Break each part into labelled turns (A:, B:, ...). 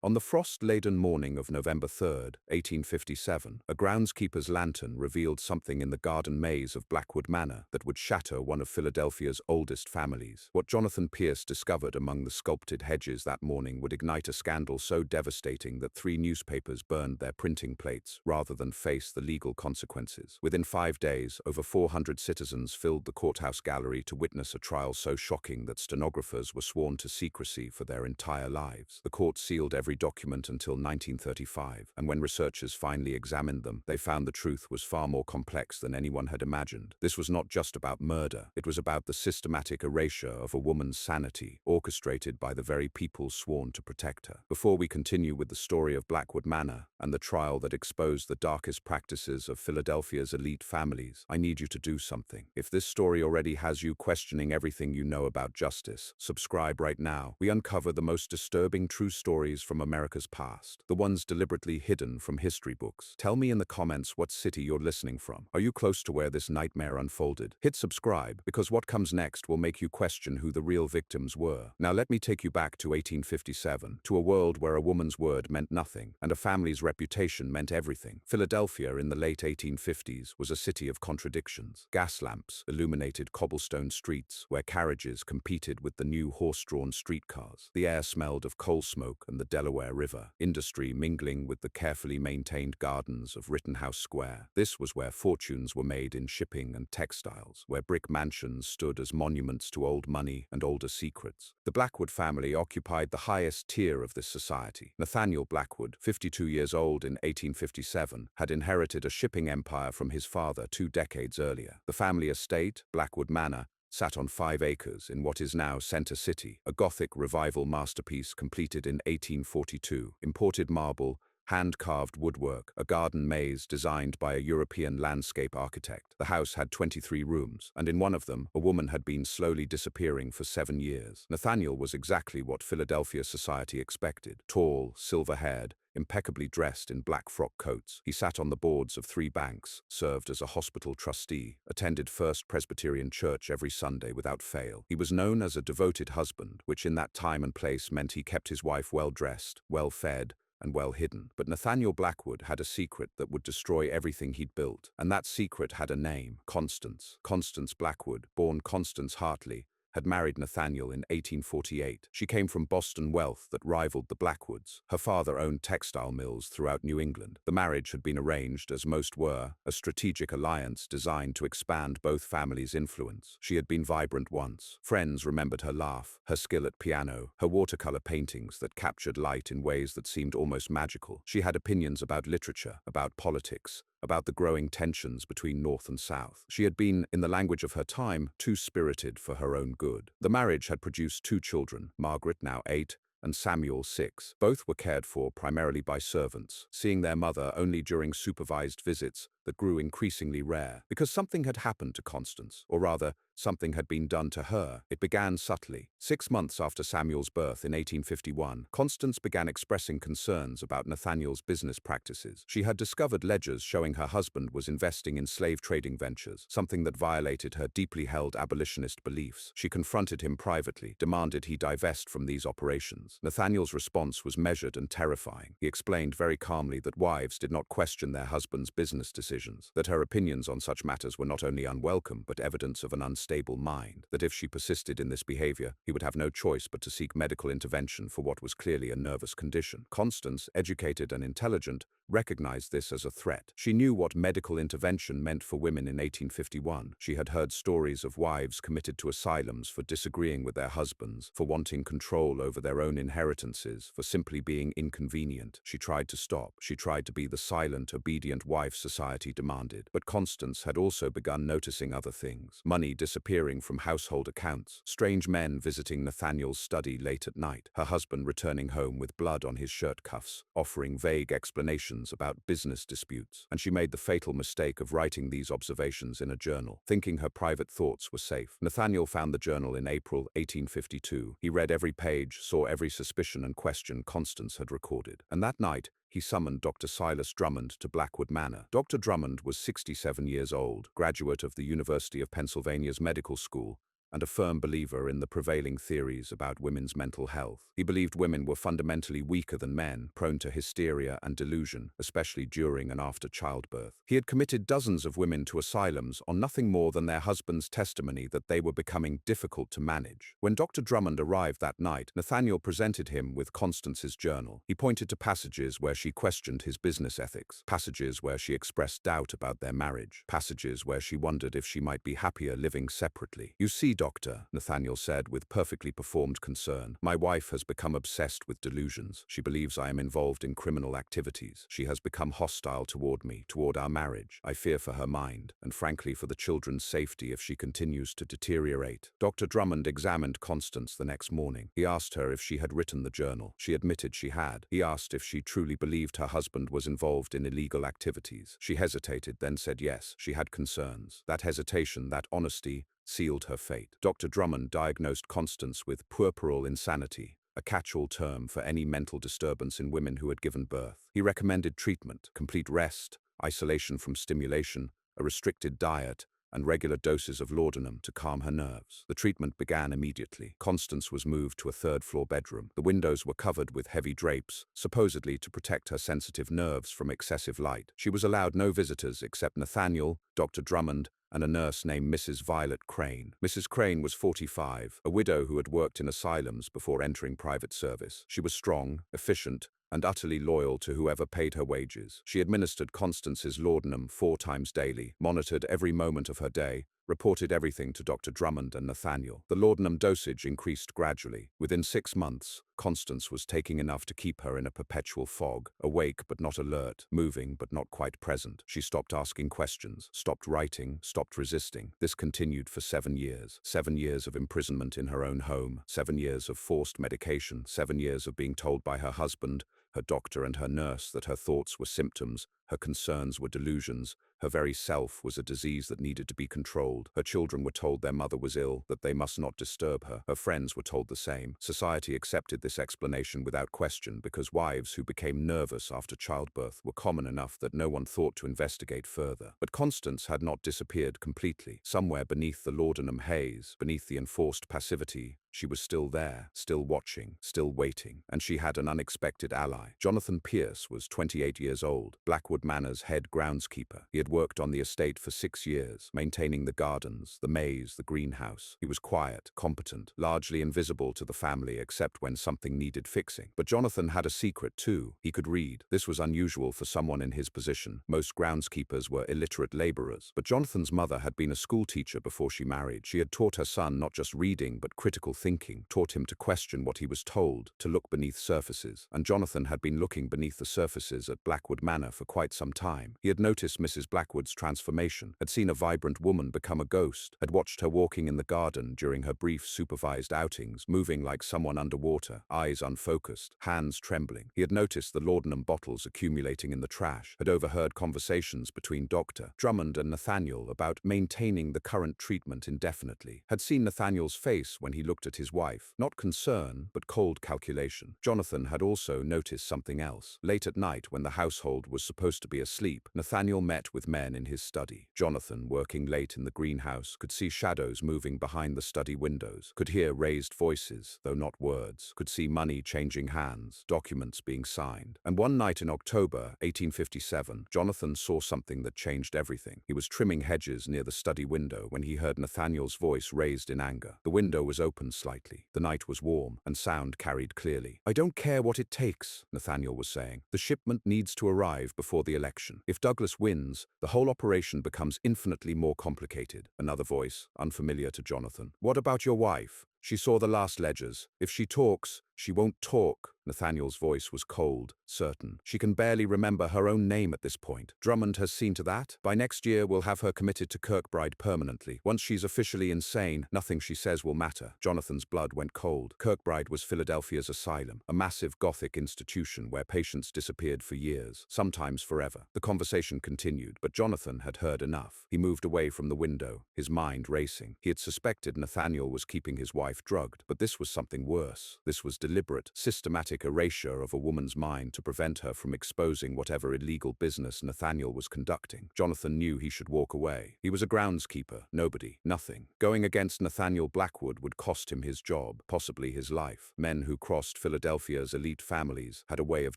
A: On the frost-laden morning of November 3rd, 1857, a groundskeeper's lantern revealed something in the garden maze of Blackwood Manor that would shatter one of Philadelphia's oldest families. What Jonathan Pierce discovered among the sculpted hedges that morning would ignite a scandal so devastating that 3 newspapers burned their printing plates rather than face the legal consequences. Within 5 days, over 400 citizens filled the courthouse gallery to witness a trial so shocking that stenographers were sworn to secrecy for their entire lives. The court sealed every document until 1935, and when researchers finally examined them, they found the truth was far more complex than anyone had imagined. This was not just about murder, it was about the systematic erasure of a woman's sanity, orchestrated by the very people sworn to protect her. Before we continue with the story of Blackwood Manor and the trial that exposed the darkest practices of Philadelphia's elite families, I need you to do something. If this story already has you questioning everything you know about justice, subscribe right now. We uncover the most disturbing true stories from America's past, the ones deliberately hidden from history books. Tell me in the comments what city you're listening from. Are you close to where this nightmare unfolded? Hit subscribe, because what comes next will make you question who the real victims were. Now let me take you back to 1857, to a world where a woman's word meant nothing, and a family's reputation meant everything. Philadelphia in the late 1850s was a city of contradictions. Gas lamps illuminated cobblestone streets where carriages competed with the new horse-drawn streetcars. The air smelled of coal smoke and the Delaware River, industry mingling with the carefully maintained gardens of Rittenhouse Square. This was where fortunes were made in shipping and textiles, where brick mansions stood as monuments to old money and older secrets. The Blackwood family occupied the highest tier of this society. Nathaniel Blackwood, 52 years old in 1857, had inherited a shipping empire from his father 2 decades earlier. The family estate, Blackwood Manor, sat on 5 acres in what is now Center City, a Gothic revival masterpiece completed in 1842. Imported marble, hand-carved woodwork, a garden maze designed by a European landscape architect. The house had 23 rooms, and in one of them, a woman had been slowly disappearing for 7 years. Nathaniel was exactly what Philadelphia society expected: tall, silver-haired, impeccably dressed in black frock coats. He sat on the boards of 3 banks, served as a hospital trustee, attended First Presbyterian Church every Sunday without fail. He was known as a devoted husband, which in that time and place meant he kept his wife well-dressed, well-fed, and well hidden. But Nathaniel Blackwood had a secret that would destroy everything he'd built, and that secret had a name: Constance. Constance Blackwood, born Constance Hartley, had married Nathaniel in 1848. She came from Boston wealth that rivaled the Blackwoods. Her father owned textile mills throughout New England. The marriage had been arranged, as most were, a strategic alliance designed to expand both families' influence. She had been vibrant once. Friends remembered her laugh, her skill at piano, her watercolor paintings that captured light in ways that seemed almost magical. She had opinions about literature, about politics, about the growing tensions between North and South. She had been, in the language of her time, too spirited for her own good. The marriage had produced 2 children, Margaret, now 8, and Samuel, 6. Both were cared for primarily by servants, seeing their mother only during supervised visits that grew increasingly rare. Because something had happened to Constance, or rather, something had been done to her. It began subtly. 6 months after Samuel's birth in 1851, Constance began expressing concerns about Nathaniel's business practices. She had discovered ledgers showing her husband was investing in slave trading ventures, something that violated her deeply held abolitionist beliefs. She confronted him privately, demanded he divest from these operations. Nathaniel's response was measured and terrifying. He explained very calmly that wives did not question their husband's business decisions, that her opinions on such matters were not only unwelcome but evidence of an unstable mind, that if she persisted in this behavior, he would have no choice but to seek medical intervention for what was clearly a nervous condition. Constance, educated and intelligent, recognized this as a threat. She knew what medical intervention meant for women in 1851. She had heard stories of wives committed to asylums for disagreeing with their husbands, for wanting control over their own inheritances, for simply being inconvenient. She tried to stop. She tried to be the silent, obedient wife society demanded. But Constance had also begun noticing other things: money disappearing from household accounts, strange men visiting Nathaniel's study late at night, her husband returning home with blood on his shirt cuffs, offering vague explanations about business disputes, and she made the fatal mistake of writing these observations in a journal, thinking her private thoughts were safe. Nathaniel found the journal in April 1852. He read every page, saw every suspicion and question Constance had recorded. And that night, he summoned Dr. Silas Drummond to Blackwood Manor. Dr. Drummond was 67 years old, graduate of the University of Pennsylvania's medical school, and a firm believer in the prevailing theories about women's mental health. He believed women were fundamentally weaker than men, prone to hysteria and delusion, especially during and after childbirth. He had committed dozens of women to asylums on nothing more than their husband's testimony that they were becoming difficult to manage. When Dr. Drummond arrived that night, Nathaniel presented him with Constance's journal. He pointed to passages where she questioned his business ethics, passages where she expressed doubt about their marriage, passages where she wondered if she might be happier living separately. "You see, Doctor," Nathaniel said with perfectly performed concern, "my wife has become obsessed with delusions. She believes I am involved in criminal activities. She has become hostile toward me, toward our marriage. I fear for her mind, and frankly for the children's safety if she continues to deteriorate." Dr. Drummond examined Constance the next morning. He asked her if she had written the journal. She admitted she had. He asked if she truly believed her husband was involved in illegal activities. She hesitated, then said yes, she had concerns. That hesitation, that honesty, sealed her fate. Dr. Drummond diagnosed Constance with puerperal insanity, a catch-all term for any mental disturbance in women who had given birth. He recommended treatment, complete rest, isolation from stimulation, a restricted diet, and regular doses of laudanum to calm her nerves. The treatment began immediately. Constance was moved to a third-floor bedroom. The windows were covered with heavy drapes, supposedly to protect her sensitive nerves from excessive light. She was allowed no visitors except Nathaniel, Dr. Drummond, and a nurse named Mrs. Violet Crane. Mrs. Crane was 45, a widow who had worked in asylums before entering private service. She was strong, efficient, and utterly loyal to whoever paid her wages. She administered Constance's laudanum 4 times daily, monitored every moment of her day, reported everything to Dr. Drummond and Nathaniel. The laudanum dosage increased gradually. Within 6 months, Constance was taking enough to keep her in a perpetual fog, awake but not alert, moving but not quite present. She stopped asking questions, stopped writing, stopped resisting. This continued for 7 years. 7 years of imprisonment in her own home, 7 years of forced medication, 7 years of being told by her husband, her doctor and her nurse that her thoughts were symptoms, her concerns were delusions, her very self was a disease that needed to be controlled. Her children were told their mother was ill, that they must not disturb her. Her friends were told the same. Society accepted this explanation without question because wives who became nervous after childbirth were common enough that no one thought to investigate further. But Constance had not disappeared completely. Somewhere beneath the laudanum haze, beneath the enforced passivity, she was still there, still watching, still waiting, and she had an unexpected ally. Jonathan Pierce was 28 years old, Blackwood Manor's head groundskeeper. He had worked on the estate for 6 years, maintaining the gardens, the maze, the greenhouse. He was quiet, competent, largely invisible to the family except when something needed fixing. But Jonathan had a secret too. He could read. This was unusual for someone in his position. Most groundskeepers were illiterate laborers. But Jonathan's mother had been a schoolteacher before she married. She had taught her son not just reading but critical thinking, taught him to question what he was told, to look beneath surfaces. And Jonathan had been looking beneath the surfaces at Blackwood Manor for quite some time. He had noticed Mrs. Blackwood's transformation, had seen a vibrant woman become a ghost, had watched her walking in the garden during her brief supervised outings, moving like someone underwater, eyes unfocused, hands trembling. He had noticed the laudanum bottles accumulating in the trash, had overheard conversations between Dr. Drummond and Nathaniel about maintaining the current treatment indefinitely, had seen Nathaniel's face when he looked at his wife, not concern, but cold calculation. Jonathan had also noticed something else. Late at night, when the household was supposed to be asleep, Nathaniel met with men in his study. Jonathan, working late in the greenhouse, could see shadows moving behind the study windows, could hear raised voices, though not words, could see money changing hands, documents being signed. And one night in October 1857, Jonathan saw something that changed everything. He was trimming hedges near the study window when he heard Nathaniel's voice raised in anger. The window was open slightly. The night was warm, and sound carried clearly. "I don't care what it takes," Nathaniel was saying. "The shipment needs to arrive before the election. If Douglas wins, the whole operation becomes infinitely more complicated." Another voice, unfamiliar to Jonathan. "What about your wife? She saw the last ledgers. If she talks, she won't talk." Nathaniel's voice was cold, certain. "She can barely remember her own name at this point. Drummond has seen to that. By next year, we'll have her committed to Kirkbride permanently. Once she's officially insane, nothing she says will matter." Jonathan's blood went cold. Kirkbride was Philadelphia's asylum, a massive Gothic institution where patients disappeared for years, sometimes forever. The conversation continued, but Jonathan had heard enough. He moved away from the window, his mind racing. He had suspected Nathaniel was keeping his wife drugged, but this was something worse. This was deliberate, systematic systematic erasure of a woman's mind to prevent her from exposing whatever illegal business Nathaniel was conducting. Jonathan knew he should walk away. He was a groundskeeper. Nobody. Nothing. Going against Nathaniel Blackwood would cost him his job, possibly his life. Men who crossed Philadelphia's elite families had a way of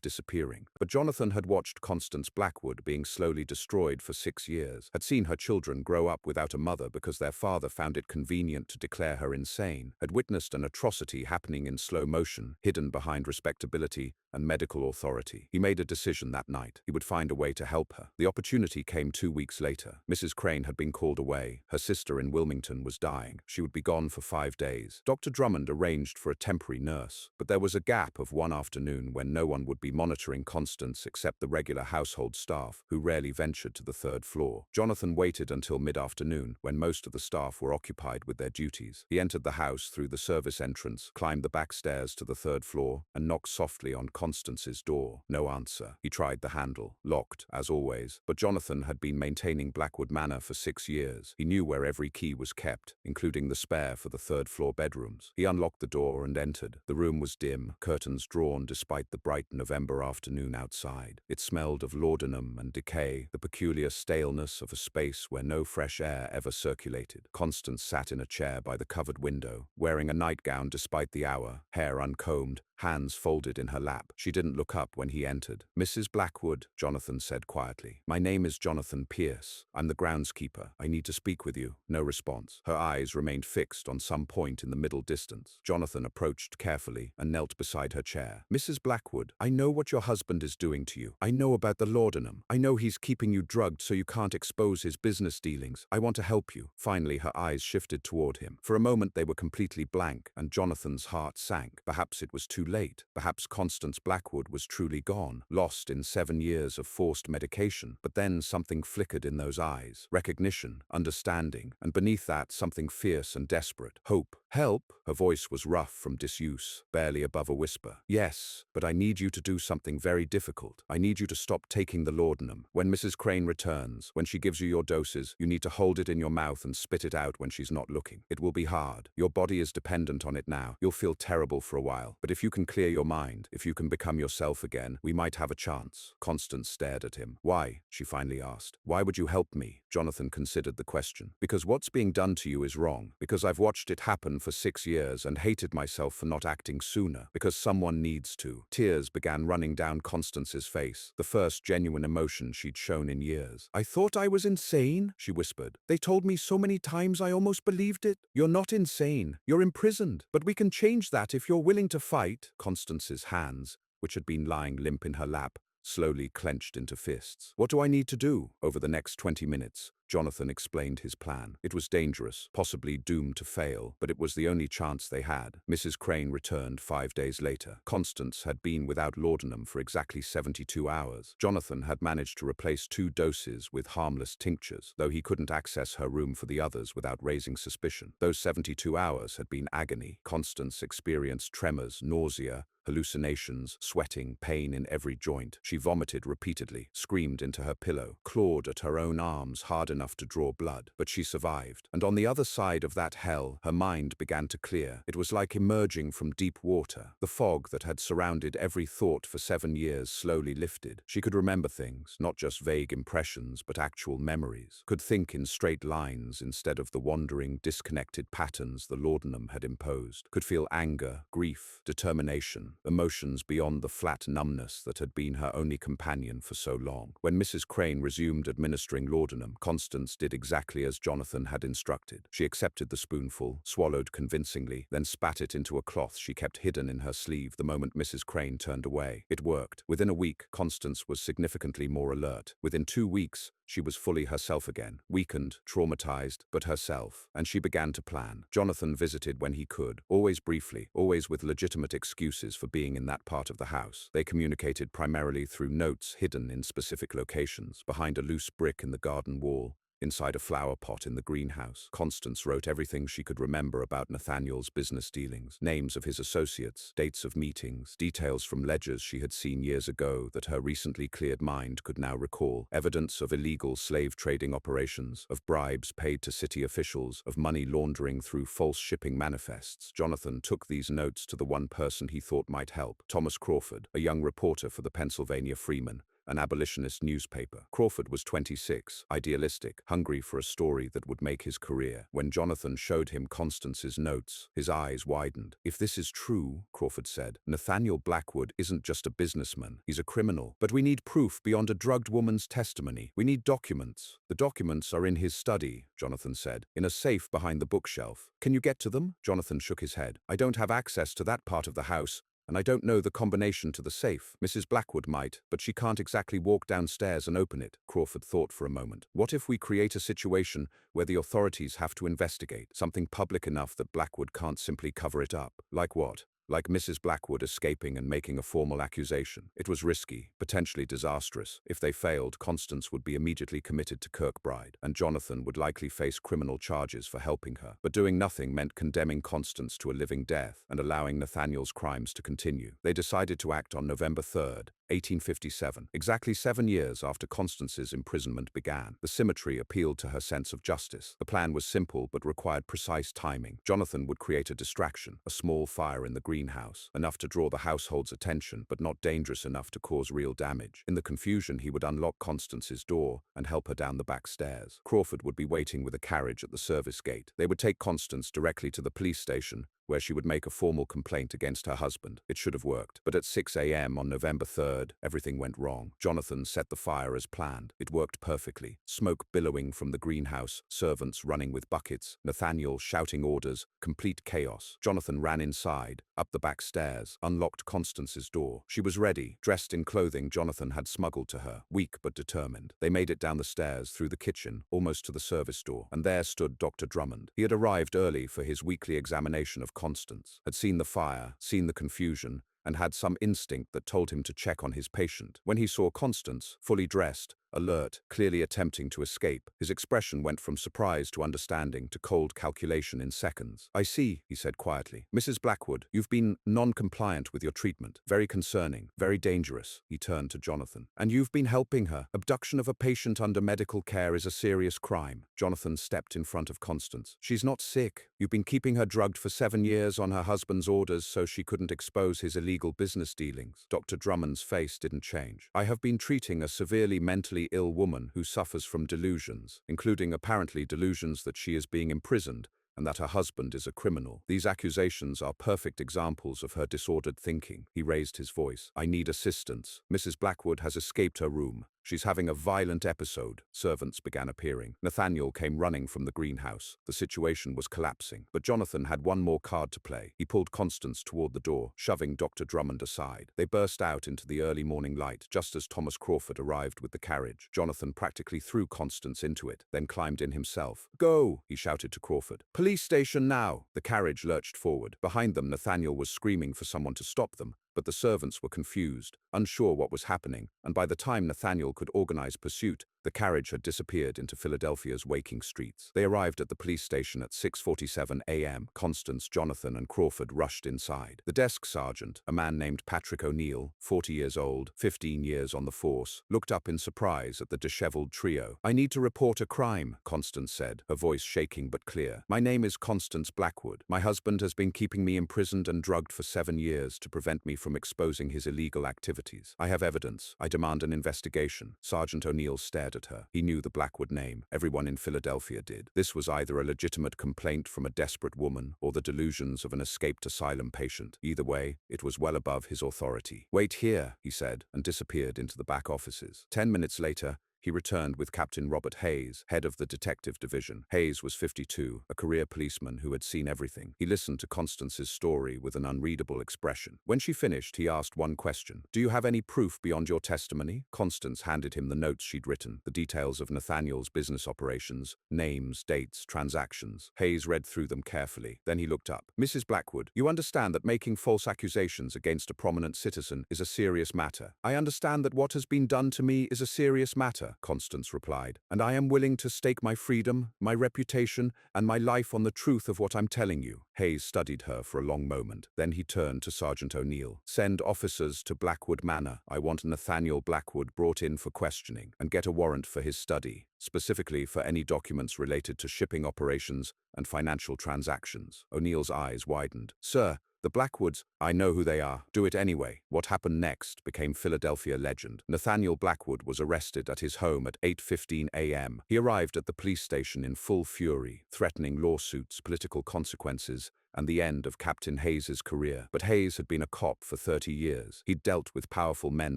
A: disappearing. But Jonathan had watched Constance Blackwood being slowly destroyed for 6 years, had seen her children grow up without a mother because their father found it convenient to declare her insane, had witnessed an atrocity happening in slow motion, hidden behind respectability and medical authority. He made a decision that night. He would find a way to help her. The opportunity came 2 weeks later. Mrs. Crane had been called away. Her sister in Wilmington was dying. She would be gone for 5 days. Dr. Drummond arranged for a temporary nurse, but there was a gap of one afternoon when no one would be monitoring Constance except the regular household staff, who rarely ventured to the 3rd floor. Jonathan waited until mid-afternoon, when most of the staff were occupied with their duties. He entered the house through the service entrance, climbed the back stairs to the 3rd floor, and knocked softly on Constance's door. No answer. He tried the handle. Locked, as always. But Jonathan had been maintaining Blackwood Manor for 6 years. He knew where every key was kept, including the spare for the 3rd floor bedrooms. He unlocked the door and entered. The room was dim, curtains drawn despite the bright November afternoon outside. It smelled of laudanum and decay, the peculiar staleness of a space where no fresh air ever circulated. Constance sat in a chair by the covered window, wearing a nightgown despite the hour, hair uncombed, hands folded in her lap. She didn't look up when he entered. "Mrs. Blackwood," Jonathan said quietly. "My name is Jonathan Pierce. I'm the groundskeeper. I need to speak with you." No response. Her eyes remained fixed on some point in the middle distance. Jonathan approached carefully and knelt beside her chair. "Mrs. Blackwood, I know what your husband is doing to you. I know about the laudanum. I know he's keeping you drugged so you can't expose his business dealings. I want to help you." Finally, her eyes shifted toward him. For a moment they were completely blank, and Jonathan's heart sank. Perhaps it was too late. Perhaps Constance Blackwood was truly gone, lost in 7 years of forced medication. But then something flickered in those eyes. Recognition, understanding, and beneath that something fierce and desperate. Hope. "Help?" Her voice was rough from disuse, barely above a whisper. "Yes, but I need you to do something very difficult. I need you to stop taking the laudanum. When Mrs. Crane returns, when she gives you your doses, you need to hold it in your mouth and spit it out when she's not looking. It will be hard. Your body is dependent on it now. You'll feel terrible for a while. But if you can clear your mind, if you can become yourself again, we might have a chance." Constance stared at him. "Why?" she finally asked. "Why would you help me?" Jonathan considered the question. "Because what's being done to you is wrong. Because I've watched it happen for 6 years and hated myself for not acting sooner. Because someone needs to." Tears began running down Constance's face, the first genuine emotion she'd shown in years. "I thought I was insane," she whispered. "They told me so many times I almost believed it. You're not insane. You're imprisoned. But we can change that if you're willing to fight." Constance's hands, which had been lying limp in her lap, slowly clenched into fists. "What do I need to do?" Over the next 20 minutes, Jonathan explained his plan. It was dangerous, possibly doomed to fail, but it was the only chance they had. Mrs. Crane returned 5 days later. Constance had been without laudanum for exactly 72 hours. Jonathan had managed to replace 2 doses with harmless tinctures, though he couldn't access her room for the others without raising suspicion. Those 72 hours had been agony. Constance experienced tremors, nausea, hallucinations, sweating, pain in every joint. She vomited repeatedly, screamed into her pillow, clawed at her own arms hard enough to draw blood. But she survived. And on the other side of that hell, her mind began to clear. It was like emerging from deep water. The fog that had surrounded every thought for 7 years slowly lifted. She could remember things, not just vague impressions, but actual memories. Could think in straight lines instead of the wandering, disconnected patterns the laudanum had imposed. Could feel anger, grief, determination, emotions beyond the flat numbness that had been her only companion for so long. When Mrs. Crane resumed administering laudanum, Constance did exactly as Jonathan had instructed. She accepted the spoonful, swallowed convincingly, then spat it into a cloth she kept hidden in her sleeve the moment Mrs. Crane turned away. It worked. Within a week, Constance was significantly more alert. Within 2 weeks, she was fully herself again, weakened, traumatized, but herself, and she began to plan. Jonathan visited when he could, always briefly, always with legitimate excuses for being in that part of the house. They communicated primarily through notes hidden in specific locations, behind a loose brick in the garden wall, inside a flower pot in the greenhouse. Constance wrote everything she could remember about Nathaniel's business dealings, names of his associates, dates of meetings, details from ledgers she had seen years ago that her recently cleared mind could now recall, evidence of illegal slave trading operations, of bribes paid to city officials, of money laundering through false shipping manifests. Jonathan took these notes to the one person he thought might help, Thomas Crawford, a young reporter for the Pennsylvania Freeman, an abolitionist newspaper. Crawford was 26, idealistic, hungry for a story that would make his career. When Jonathan showed him Constance's notes, his eyes widened. "If this is true," Crawford said, "Nathaniel Blackwood isn't just a businessman, he's a criminal. But we need proof beyond a drugged woman's testimony. We need documents." "The documents are in his study," Jonathan said, "in a safe behind the bookshelf. Can you get to them?" Jonathan shook his head. "I don't have access to that part of the house, and I don't know the combination to the safe. Mrs. Blackwood might, but she can't exactly walk downstairs and open it." Crawford thought for a moment. "What if we create a situation where the authorities have to investigate, something public enough that Blackwood can't simply cover it up?" "Like what?" "Like Mrs. Blackwood escaping and making a formal accusation." It was risky, potentially disastrous. If they failed, Constance would be immediately committed to Kirkbride, and Jonathan would likely face criminal charges for helping her. But doing nothing meant condemning Constance to a living death and allowing Nathaniel's crimes to continue. They decided to act on November 3rd, 1857, exactly 7 years after Constance's imprisonment began. The symmetry appealed to her sense of justice. The plan was simple but required precise timing. Jonathan would create a distraction, a small fire in the greenhouse, enough to draw the household's attention but not dangerous enough to cause real damage. In the confusion, he would unlock Constance's door and help her down the back stairs. Crawford would be waiting with a carriage at the service gate. They would take Constance directly to the police station, where she would make a formal complaint against her husband. It should have worked. But at 6 a.m. on November 3rd, everything went wrong. Jonathan set the fire as planned. It worked perfectly. Smoke billowing from the greenhouse, servants running with buckets, Nathaniel shouting orders, complete chaos. Jonathan ran inside, up the back stairs, unlocked Constance's door. She was ready, dressed in clothing Jonathan had smuggled to her, weak but determined. They made it down the stairs, through the kitchen, almost to the service door, and there stood Dr. Drummond. He had arrived early for his weekly examination of Constance, had seen the fire, seen the confusion, and had some instinct that told him to check on his patient. When he saw Constance, fully dressed, alert, clearly attempting to escape, his expression went from surprise to understanding to cold calculation in seconds. "I see," he said quietly. "Mrs. Blackwood, you've been non-compliant with your treatment. Very concerning, very dangerous." He turned to Jonathan. "And you've been helping her. Abduction of a patient under medical care is a serious crime." Jonathan stepped in front of Constance. "She's not sick. You've been keeping her drugged for 7 years on her husband's orders so she couldn't expose his illegal business dealings." Dr. Drummond's face didn't change. "I have been treating a severely mentally ill woman who suffers from delusions, including apparently delusions that she is being imprisoned and that her husband is a criminal. These accusations are perfect examples of her disordered thinking." He raised his voice. "I need assistance. Mrs. Blackwood has escaped her room. She's having a violent episode." Servants began appearing. Nathaniel came running from the greenhouse. The situation was collapsing. But Jonathan had one more card to play. He pulled Constance toward the door, shoving Dr. Drummond aside. They burst out into the early morning light, just as Thomas Crawford arrived with the carriage. Jonathan practically threw Constance into it, then climbed in himself. "Go!" he shouted to Crawford. "Police station now!" The carriage lurched forward. Behind them, Nathaniel was screaming for someone to stop them. But the servants were confused, unsure what was happening, and by the time Nathaniel could organize pursuit, the carriage had disappeared into Philadelphia's waking streets. They arrived at the police station at 6:47 a.m. Constance, Jonathan, and Crawford rushed inside. The desk sergeant, a man named Patrick O'Neill, 40 years old, 15 years on the force, looked up in surprise at the disheveled trio. "I need to report a crime," Constance said, her voice shaking but clear. "My name is Constance Blackwood. My husband has been keeping me imprisoned and drugged for 7 years to prevent me from exposing his illegal activities. I have evidence. I demand an investigation." Sergeant O'Neill stared at her. He knew the Blackwood name. Everyone in Philadelphia did. This was either a legitimate complaint from a desperate woman or the delusions of an escaped asylum patient. Either way, it was well above his authority. "Wait here," he said, and disappeared into the back offices. 10 minutes later, he returned with Captain Robert Hayes, head of the detective division. Hayes was 52, a career policeman who had seen everything. He listened to Constance's story with an unreadable expression. When she finished, he asked one question. "Do you have any proof beyond your testimony?" Constance handed him the notes she'd written, the details of Nathaniel's business operations, names, dates, transactions. Hayes read through them carefully. Then he looked up. "Mrs. Blackwood, you understand that making false accusations against a prominent citizen is a serious matter. I understand that what has been done to me is a serious matter. matter, Constance replied, and I am willing to stake my freedom, my reputation, and my life on the truth of what I'm telling you. Hayes studied her for a long moment. Then he turned to Sergeant O'Neill. Send officers to Blackwood Manor. I want Nathaniel Blackwood brought in for questioning, and get a warrant for his study, specifically for any documents related to shipping operations and financial transactions. O'Neill's eyes widened. Sir, the Blackwoods, I know who they are. Do it anyway. What happened next became Philadelphia legend. Nathaniel Blackwood was arrested at his home at 8:15 a.m. He arrived at the police station in full fury, threatening lawsuits, political consequences, and the end of Captain Hayes's career. But Hayes had been a cop for 30 years. He'd dealt with powerful men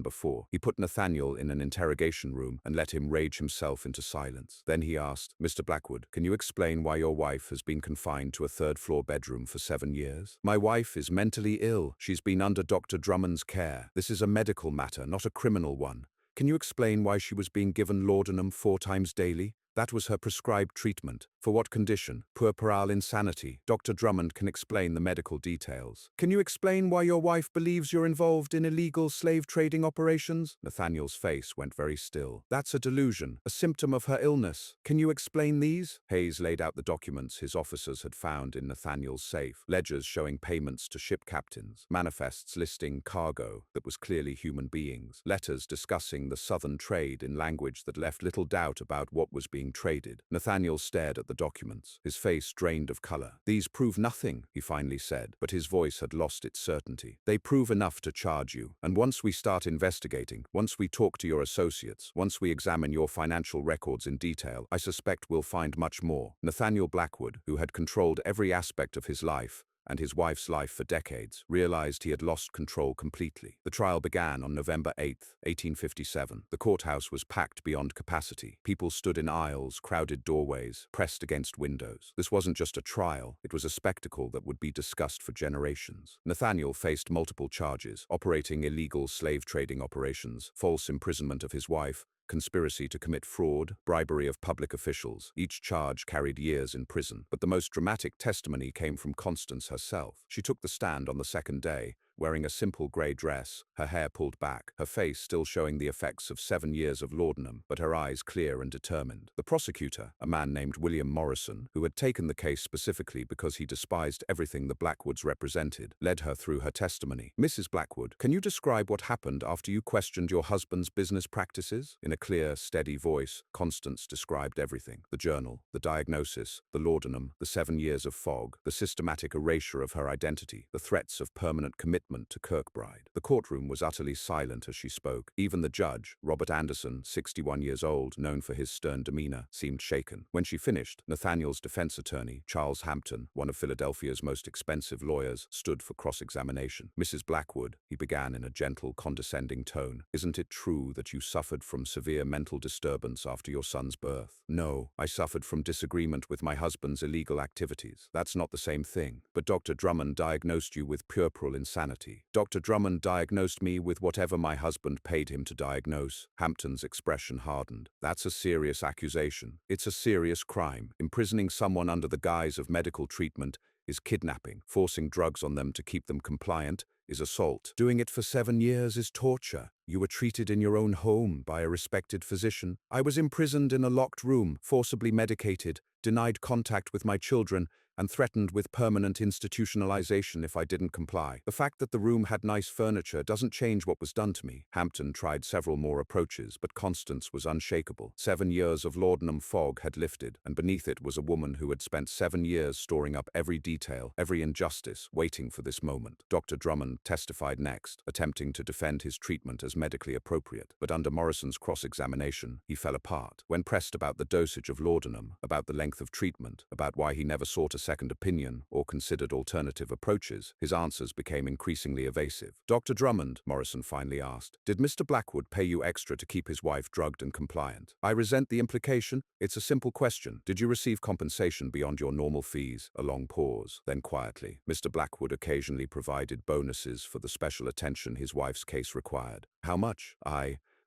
A: before. He put Nathaniel in an interrogation room and let him rage himself into silence. Then he asked, Mr. Blackwood, can you explain why your wife has been confined to a third-floor bedroom for 7 years? My wife is mentally ill. She's been under Dr. Drummond's care. This is a medical matter, not a criminal one. Can you explain why she was being given laudanum 4 times daily? That was her prescribed treatment. For what condition? Puerperal insanity. Dr. Drummond can explain the medical details. Can you explain why your wife believes you're involved in illegal slave trading operations? Nathaniel's face went very still. That's a delusion, a symptom of her illness. Can you explain these? Hayes laid out the documents his officers had found in Nathaniel's safe. Ledgers showing payments to ship captains. Manifests listing cargo that was clearly human beings. Letters discussing the southern trade in language that left little doubt about what was being traded. Nathaniel stared at the documents, his face drained of color. These prove nothing, he finally said, but his voice had lost its certainty. They prove enough to charge you, and once we start investigating, once we talk to your associates, once we examine your financial records in detail, I suspect we'll find much more. Nathaniel Blackwood, who had controlled every aspect of his life, and his wife's life for decades, realized he had lost control completely. The trial began on November 8, 1857. The courthouse was packed beyond capacity. People stood in aisles, crowded doorways, pressed against windows. This wasn't just a trial, it was a spectacle that would be discussed for generations. Nathaniel faced multiple charges: operating illegal slave trading operations, false imprisonment of his wife, conspiracy to commit fraud, bribery of public officials. Each charge carried years in prison. But the most dramatic testimony came from Constance herself. She took the stand on the second day, wearing a simple grey dress, her hair pulled back, her face still showing the effects of 7 years of laudanum, but her eyes clear and determined. The prosecutor, a man named William Morrison, who had taken the case specifically because he despised everything the Blackwoods represented, led her through her testimony. Mrs. Blackwood, can you describe what happened after you questioned your husband's business practices? In a clear, steady voice, Constance described everything: the journal, the diagnosis, the laudanum, the 7 years of fog, the systematic erasure of her identity, the threats of permanent commitment to Kirkbride. The courtroom was utterly silent as she spoke. Even the judge, Robert Anderson, 61 years old, known for his stern demeanor, seemed shaken. When she finished, Nathaniel's defense attorney, Charles Hampton, one of Philadelphia's most expensive lawyers, stood for cross-examination. Mrs. Blackwood, he began in a gentle, condescending tone, isn't it true that you suffered from severe mental disturbance after your son's birth? No, I suffered from disagreement with my husband's illegal activities. That's not the same thing. But Dr. Drummond diagnosed you with puerperal insanity. Dr. Drummond diagnosed me with whatever my husband paid him to diagnose. Hampton's expression hardened. That's a serious accusation. It's a serious crime. Imprisoning someone under the guise of medical treatment is kidnapping. Forcing drugs on them to keep them compliant is assault. Doing it for 7 years is torture. You were treated in your own home by a respected physician. I was imprisoned in a locked room, forcibly medicated, denied contact with my children, and threatened with permanent institutionalization if I didn't comply. The fact that the room had nice furniture doesn't change what was done to me. Hampton tried several more approaches, but Constance was unshakable. 7 years of laudanum fog had lifted, and beneath it was a woman who had spent 7 years storing up every detail, every injustice, waiting for this moment. Dr. Drummond testified next, attempting to defend his treatment as medically appropriate. But under Morrison's cross-examination, he fell apart. When pressed about the dosage of laudanum, about the length of treatment, about why he never sought a second opinion or considered alternative approaches, his answers became increasingly evasive. Dr. Drummond, Morrison finally asked, did Mr. Blackwood pay you extra to keep his wife drugged and compliant? I resent the implication. It's a simple question. Did you receive compensation beyond your normal fees? A long pause. Then quietly, Mr. Blackwood occasionally provided bonuses for the special attention his wife's case required. How much?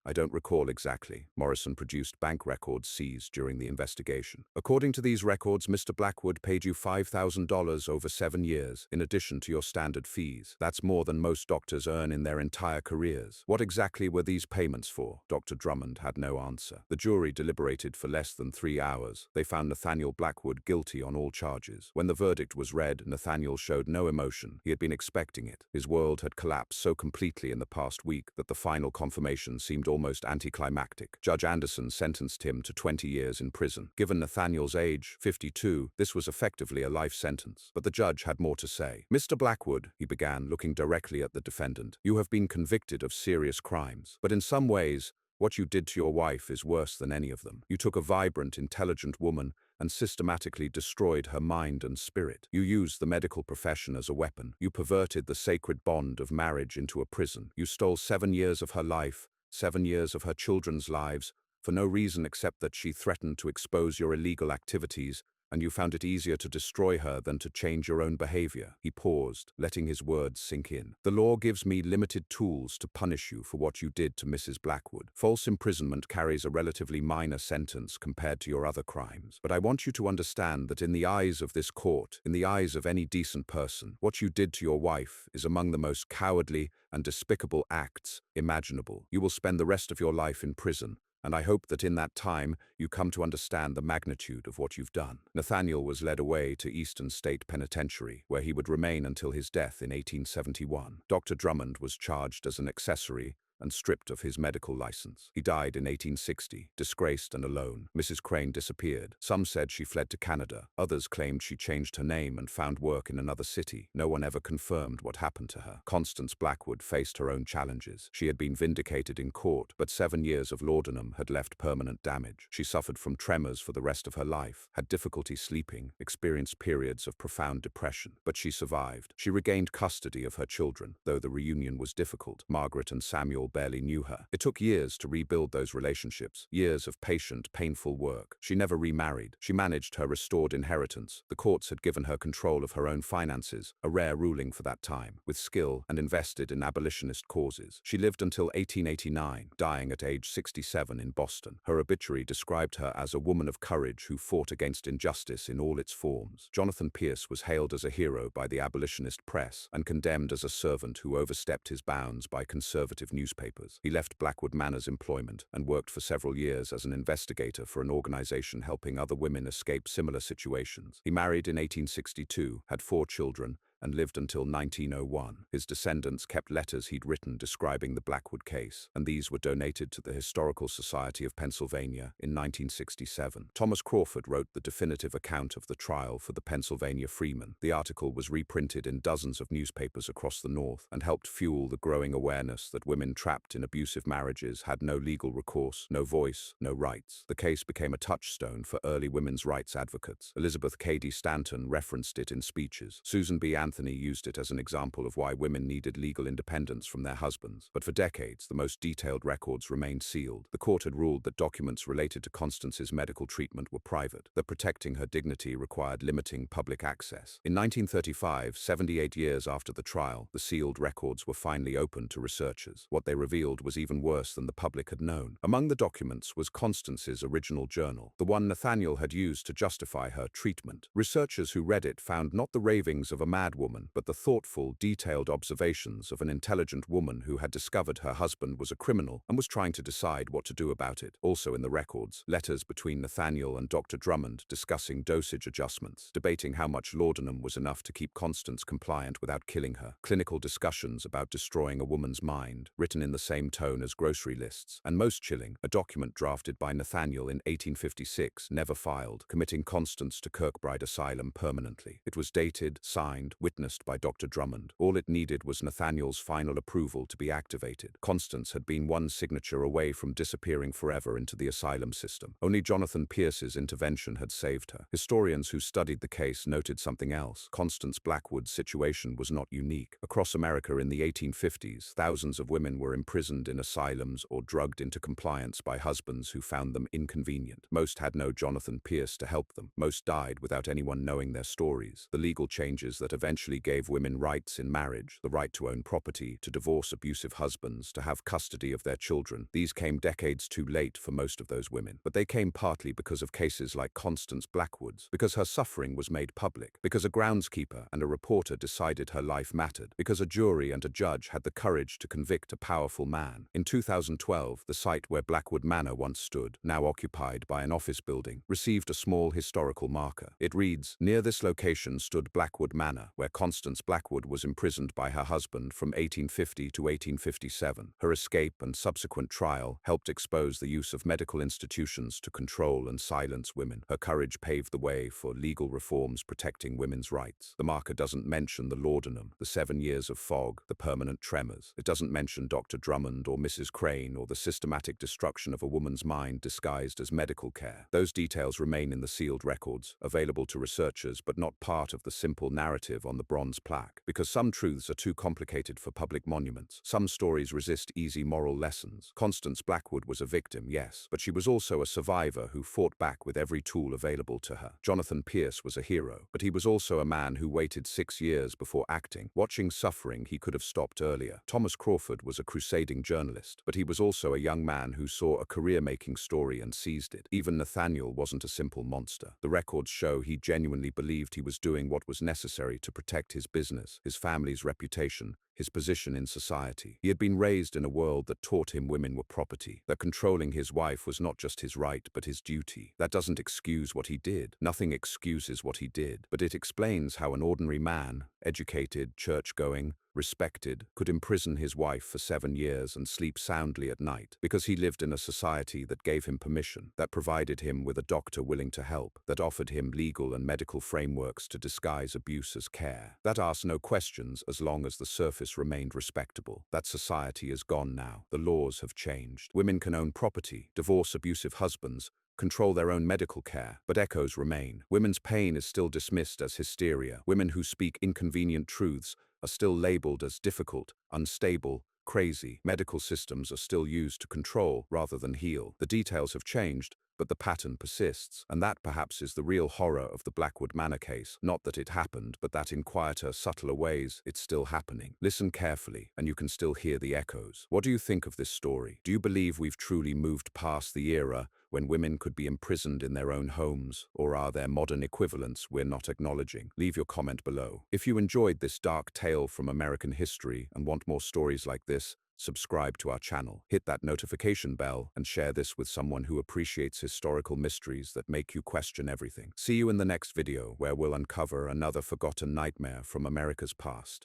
A: I don't recall exactly. Morrison produced bank records seized during the investigation. According to these records, Mr. Blackwood paid you $5,000 over 7 years, in addition to your standard fees. That's more than most doctors earn in their entire careers. What exactly were these payments for? Dr. Drummond had no answer. The jury deliberated for less than 3 hours. They found Nathaniel Blackwood guilty on all charges. When the verdict was read, Nathaniel showed no emotion. He had been expecting it. His world had collapsed so completely in the past week that the final confirmation seemed almost anticlimactic. Judge Anderson sentenced him to 20 years in prison. Given Nathaniel's age, 52, this was effectively a life sentence. But the judge had more to say. Mr. Blackwood, he began, looking directly at the defendant, you have been convicted of serious crimes. But in some ways, what you did to your wife is worse than any of them. You took a vibrant, intelligent woman and systematically destroyed her mind and spirit. You used the medical profession as a weapon. You perverted the sacred bond of marriage into a prison. You stole 7 years of her life, 7 years of her children's lives, for no reason except that she threatened to expose your illegal activities, and you found it easier to destroy her than to change your own behavior. He paused, letting his words sink in. The law gives me limited tools to punish you for what you did to Mrs. Blackwood. False imprisonment carries a relatively minor sentence compared to your other crimes. But I want you to understand that in the eyes of this court, in the eyes of any decent person, what you did to your wife is among the most cowardly and despicable acts imaginable. You will spend the rest of your life in prison, and I hope that in that time you come to understand the magnitude of what you've done. Nathaniel was led away to Eastern State Penitentiary, where he would remain until his death in 1871. Dr. Drummond was charged as an accessory and stripped of his medical license. He died in 1860, disgraced and alone. Mrs. Crane disappeared. Some said she fled to Canada. Others claimed she changed her name and found work in another city. No one ever confirmed what happened to her. Constance Blackwood faced her own challenges. She had been vindicated in court, but 7 years of laudanum had left permanent damage. She suffered from tremors for the rest of her life, had difficulty sleeping, experienced periods of profound depression. But she survived. She regained custody of her children, though the reunion was difficult. Margaret and Samuel barely knew her. It took years to rebuild those relationships, years of patient, painful work. She never remarried. She managed her restored inheritance. The courts had given her control of her own finances, a rare ruling for that time, with skill, and invested in abolitionist causes. She lived until 1889, dying at age 67 in Boston. Her obituary described her as a woman of courage who fought against injustice in all its forms. Jonathan Pierce was hailed as a hero by the abolitionist press and condemned as a servant who overstepped his bounds by conservative newspapers. He left Blackwood Manor's employment and worked for several years as an investigator for an organization helping other women escape similar situations. He married in 1862, had 4 children, and lived until 1901. His descendants kept letters he'd written describing the Blackwood case, and these were donated to the Historical Society of Pennsylvania in 1967. Thomas Crawford wrote the definitive account of the trial for the Pennsylvania Freeman. The article was reprinted in dozens of newspapers across the North and helped fuel the growing awareness that women trapped in abusive marriages had no legal recourse, no voice, no rights. The case became a touchstone for early women's rights advocates. Elizabeth Cady Stanton referenced it in speeches. Susan B. Anthony used it as an example of why women needed legal independence from their husbands. But for decades, the most detailed records remained sealed. The court had ruled that documents related to Constance's medical treatment were private, that protecting her dignity required limiting public access. In 1935, 78 years after the trial, the sealed records were finally opened to researchers. What they revealed was even worse than the public had known. Among the documents was Constance's original journal, the one Nathaniel had used to justify her treatment. Researchers who read it found not the ravings of a mad woman, but the thoughtful, detailed observations of an intelligent woman who had discovered her husband was a criminal and was trying to decide what to do about it. Also in the records, letters between Nathaniel and Dr. Drummond discussing dosage adjustments, debating how much laudanum was enough to keep Constance compliant without killing her, clinical discussions about destroying a woman's mind, written in the same tone as grocery lists, and most chilling, a document drafted by Nathaniel in 1856, never filed, committing Constance to Kirkbride Asylum permanently. It was dated, signed, witnessed by Dr. Drummond. All it needed was Nathaniel's final approval to be activated. Constance had been one signature away from disappearing forever into the asylum system. Only Jonathan Pierce's intervention had saved her. Historians who studied the case noted something else. Constance Blackwood's situation was not unique. Across America in the 1850s, thousands of women were imprisoned in asylums or drugged into compliance by husbands who found them inconvenient. Most had no Jonathan Pierce to help them. Most died without anyone knowing their stories. The legal changes that eventually essentially gave women rights in marriage, the right to own property, to divorce abusive husbands, to have custody of their children. These came decades too late for most of those women. But they came partly because of cases like Constance Blackwood's, because her suffering was made public, because a groundskeeper and a reporter decided her life mattered, because a jury and a judge had the courage to convict a powerful man. In 2012, the site where Blackwood Manor once stood, now occupied by an office building, received a small historical marker. It reads, "Near this location stood Blackwood Manor, where Constance Blackwood was imprisoned by her husband from 1850 to 1857. Her escape and subsequent trial helped expose the use of medical institutions to control and silence women. Her courage paved the way for legal reforms protecting women's rights." The marker doesn't mention the laudanum, the 7 years of fog, the permanent tremors. It doesn't mention Dr. Drummond or Mrs. Crane or the systematic destruction of a woman's mind disguised as medical care. Those details remain in the sealed records, available to researchers but not part of the simple narrative on the bronze plaque. Because some truths are too complicated for public monuments. Some stories resist easy moral lessons. Constance Blackwood was a victim, yes, but she was also a survivor who fought back with every tool available to her. Jonathan Pierce was a hero, but he was also a man who waited 6 years before acting. Watching suffering he could have stopped earlier. Thomas Crawford was a crusading journalist, but he was also a young man who saw a career-making story and seized it. Even Nathaniel wasn't a simple monster. The records show he genuinely believed he was doing what was necessary to protect his business, his family's reputation, his position in society. He had been raised in a world that taught him women were property, that controlling his wife was not just his right but his duty. That doesn't excuse what he did. Nothing excuses what he did, but it explains how an ordinary man, educated, church-going, respected, could imprison his wife for 7 years and sleep soundly at night, because he lived in a society that gave him permission, that provided him with a doctor willing to help, that offered him legal and medical frameworks to disguise abuse as care, that asked no questions as long as the surface remained respectable. That society is gone now. The laws have changed. Women can own property, divorce abusive husbands, control their own medical care, but echoes remain. Women's pain is still dismissed as hysteria. Women who speak inconvenient truths are still labeled as difficult, unstable, crazy. Medical systems are still used to control rather than heal. The details have changed, but the pattern persists, and that perhaps is the real horror of the Blackwood Manor case. Not that it happened, but that in quieter, subtler ways, it's still happening. Listen carefully, and you can still hear the echoes. What do you think of this story? Do you believe we've truly moved past the era when women could be imprisoned in their own homes, or are there modern equivalents we're not acknowledging? Leave your comment below. If you enjoyed this dark tale from American history and want more stories like this, subscribe to our channel, hit that notification bell, and share this with someone who appreciates historical mysteries that make you question everything. See you in the next video, where we'll uncover another forgotten nightmare from America's past.